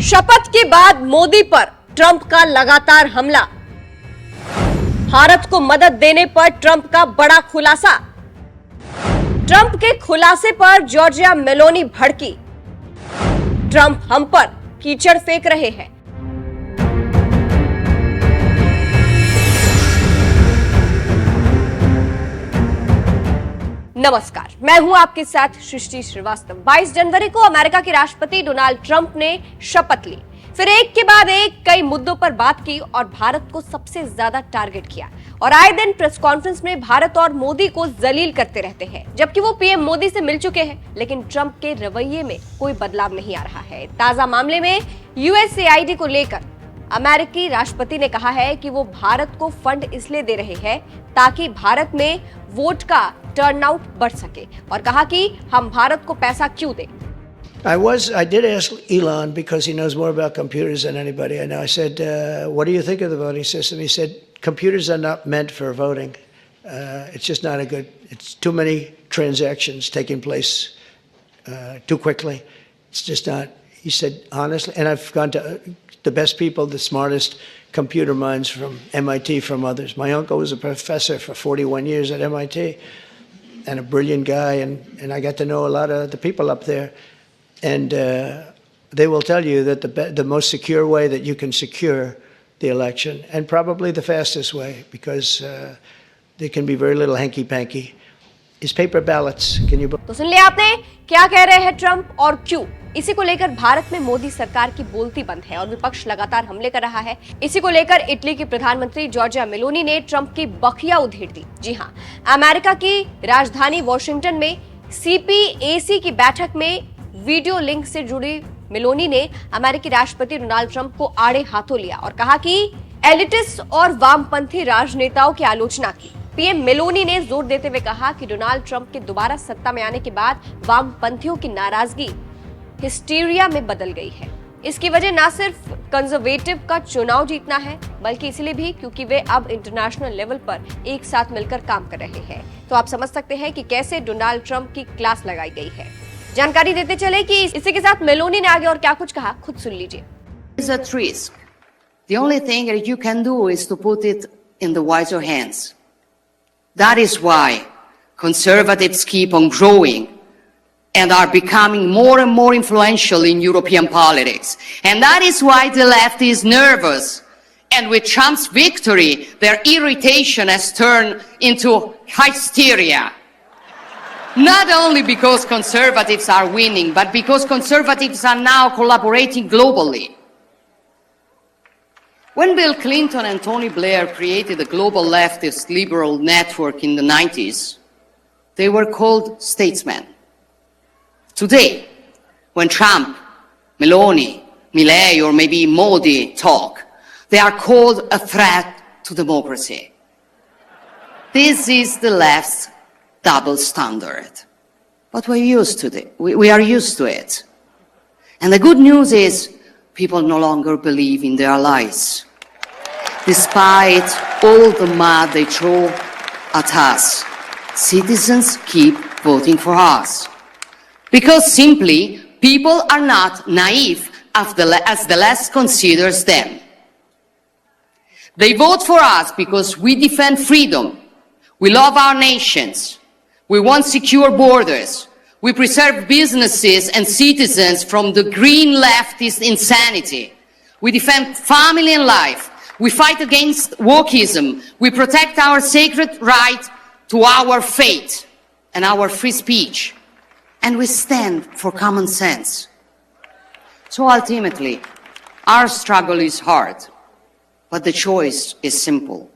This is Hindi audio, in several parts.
शपथ के बाद मोदी पर ट्रंप का लगातार हमला। भारत को मदद देने पर ट्रंप का बड़ा खुलासा। ट्रंप के खुलासे पर जॉर्जिया मेलोनी भड़की। ट्रंप हम पर कीचड़ फेंक रहे हैं। नमस्कार, मैं हूं आपके साथ सृष्टि श्रीवास्तव। 22 जनवरी को अमेरिका के राष्ट्रपति डोनाल्ड ट्रंप ने शपथ ली, फिर एक के बाद एक कई मुद्दों पर बात की और भारत को सबसे ज्यादा टारगेट किया। और आए दिन प्रेस कॉन्फ्रेंस में भारत और मोदी को जलील करते रहते हैं, जबकि वो पीएम मोदी से मिल चुके हैं। लेकिन ट्रंप के रवैये में कोई बदलाव नहीं आ रहा है। ताजा मामले में यूएसएआईडी को लेकर अमेरिकी राष्ट्रपति ने कहा है कि वो भारत को फंड इसलिए दे रहे हैं ताकि भारत में वोट का टर्नआउट बढ़ सके, और कहा कि हम भारत को पैसा क्यों दें। I did ask Elon because he knows more about computers than anybody. And I said, what do you think of the voting system? He said, computers are not meant for voting. It's just not it's too many transactions taking place too quickly. It's just not, he said, honestly, and I've gone to the best people, the smartest computer minds from MIT, from others. My uncle was a professor for 41 years at MIT and a brilliant guy, and I got to know a lot of the people up there. And they will tell you that the most secure way that you can secure the election, and probably the fastest way, because there can be very little hanky-panky, is paper ballots. Can you? तो सुन लिया आपने क्या कह रहे हैं ट्रंप और क्यों। इसी को लेकर भारत में मोदी सरकार की बोलती बंद है और विपक्ष लगातार हमले कर रहा है। इसी को लेकर इटली की प्रधानमंत्री जॉर्जिया मेलोनी ने ट्रंप की बखिया उधेड़ दी। जी हां, अमेरिका की राजधानी वॉशिंगटन में सीपीएसी की बैठक में वीडियो लिंक से जुड़ी मेलोनी ने अमेरिकी राष्ट्रपति डोनाल्ड ट्रंप को आड़े हाथों लिया और कहा कि एलिटिस्ट और वामपंथी राजनेताओं की आलोचना की। पीएम मेलोनी ने जोर देते हुए कहा कि डोनाल्ड ट्रंप के दोबारा सत्ता में आने के बाद वामपंथियों की नाराजगी हिस्टीरिया में बदल गई है। इसकी वजह न सिर्फ कंजर्वेटिव का चुनाव जीतना है, बल्कि इसलिए भी क्योंकि वे अब इंटरनेशनल लेवल पर एक साथ मिलकर काम कर रहे हैं। तो आप समझ सकते हैं कि कैसे डोनाल्ड ट्रंप की क्लास लगाई गई है। जानकारी देते चले कि इसी के साथ मेलोनी ने आगे और क्या कुछ कहा, खुद सुन लीजिए। It's at risk. The only thing that you can do is to put it in the wiser hands. That is why conservatives keep on growing and are becoming more and more influential in European politics. And that is why the left is nervous. And with Trump's victory, their irritation has turned into hysteria. Not only because conservatives are winning, but because conservatives are now collaborating globally. When Bill Clinton and Tony Blair created the global leftist liberal network in the 90s, they were called statesmen. Today, when Trump, Meloni, Milei, or maybe Modi talk, they are called a threat to democracy. This is the left's double standard. But we're used to it. We are used to it. And the good news is people no longer believe in their lies. Despite all the mud they throw at us, citizens keep voting for us. Because simply, people are not naive as the left considers them. They vote for us because we defend freedom. We love our nations. We want secure borders. We preserve businesses and citizens from the green leftist insanity. We defend family and life. We fight against wokeism. We protect our sacred right to our faith and our free speech. And we stand for common sense. So ultimately, our struggle is hard, but the choice is simple.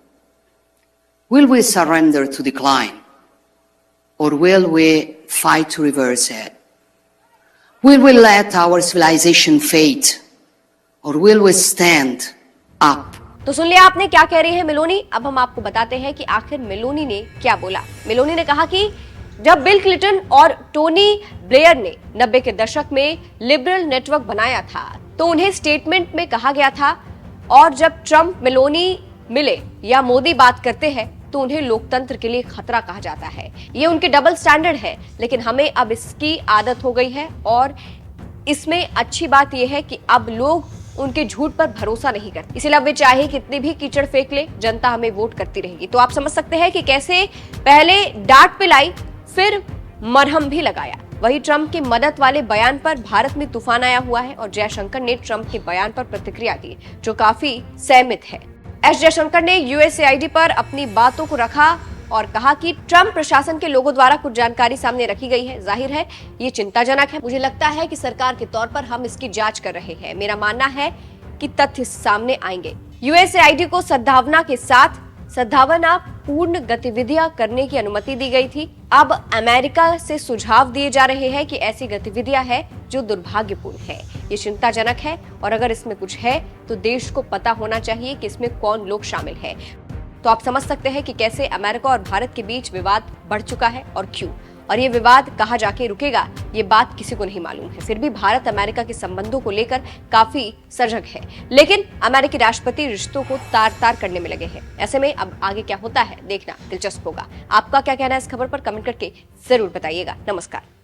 Will we surrender to decline? Or will we fight to reverse it? Will we let our civilization fade? Or will we stand up? तो सुन लिया आपने क्या कह रही है मेलोनी। अब हम आपको बताते हैं कि आखिर मेलोनी ने क्या बोला। मेलोनी ने कहा कि जब बिल क्लिंटन और टोनी ब्लेयर ने 90 के दशक में लिबरल नेटवर्क बनाया था, तो उन्हें स्टेटमेंट में कहा गया था, और जब ट्रंप मेलोनी मिले या मोदी बात करते हैं तो उन्हें लोकतंत्र के लिए खतरा कहा जाता है। ये उनके डबल स्टैंडर्ड है, लेकिन हमें अब इसकी आदत हो गई है और इसमें अच्छी बात यह है कि अब लोग उनके झूठ पर भरोसा नहीं करते, इसलिए अब वे चाहे कितनी भी कीचड़ फेंक ले, जनता हमें वोट करती रहेगी। तो आप समझ सकते हैं कि कैसे पहले डांट पिलाई, फिर मरहम भी लगाया। वही ट्रंप के मदद वाले बयान पर भारत में तूफान आया हुआ है और जयशंकर ने ट्रंप के बयान पर प्रतिक्रिया दी, जो काफी सहमत है। एस जयशंकर ने यूएसएआईडी पर अपनी बातों को रखा और कहा कि ट्रंप प्रशासन के लोगों द्वारा कुछ जानकारी सामने रखी गई है, जाहिर है ये चिंताजनक है। मुझे लगता है कि सरकार के तौर पर हम इसकी जांच कर रहे हैं। मेरा मानना है कि तथ्य सामने आएंगे। यूएसएआईडी को सद्भावना के साथ सद्भावना पूर्ण गतिविधियां करने की अनुमति दी गई थी। अब अमेरिका से सुझाव दिए जा रहे हैं कि ऐसी गतिविधियां हैं जो दुर्भाग्यपूर्ण है, ये चिंताजनक है और अगर इसमें कुछ है तो देश को पता होना चाहिए कि इसमें कौन लोग शामिल हैं। तो आप समझ सकते हैं कि कैसे अमेरिका और भारत के बीच विवाद बढ़ चुका है और क्यों, और ये विवाद कहां जाके रुकेगा ये बात किसी को नहीं मालूम है। फिर भी भारत अमेरिका के संबंधों को लेकर काफी सजग है, लेकिन अमेरिकी राष्ट्रपति रिश्तों को तार तार करने में लगे हैं। ऐसे में अब आगे क्या होता है देखना दिलचस्प होगा। आपका क्या कहना है इस खबर पर कमेंट करके जरूर बताइएगा। नमस्कार।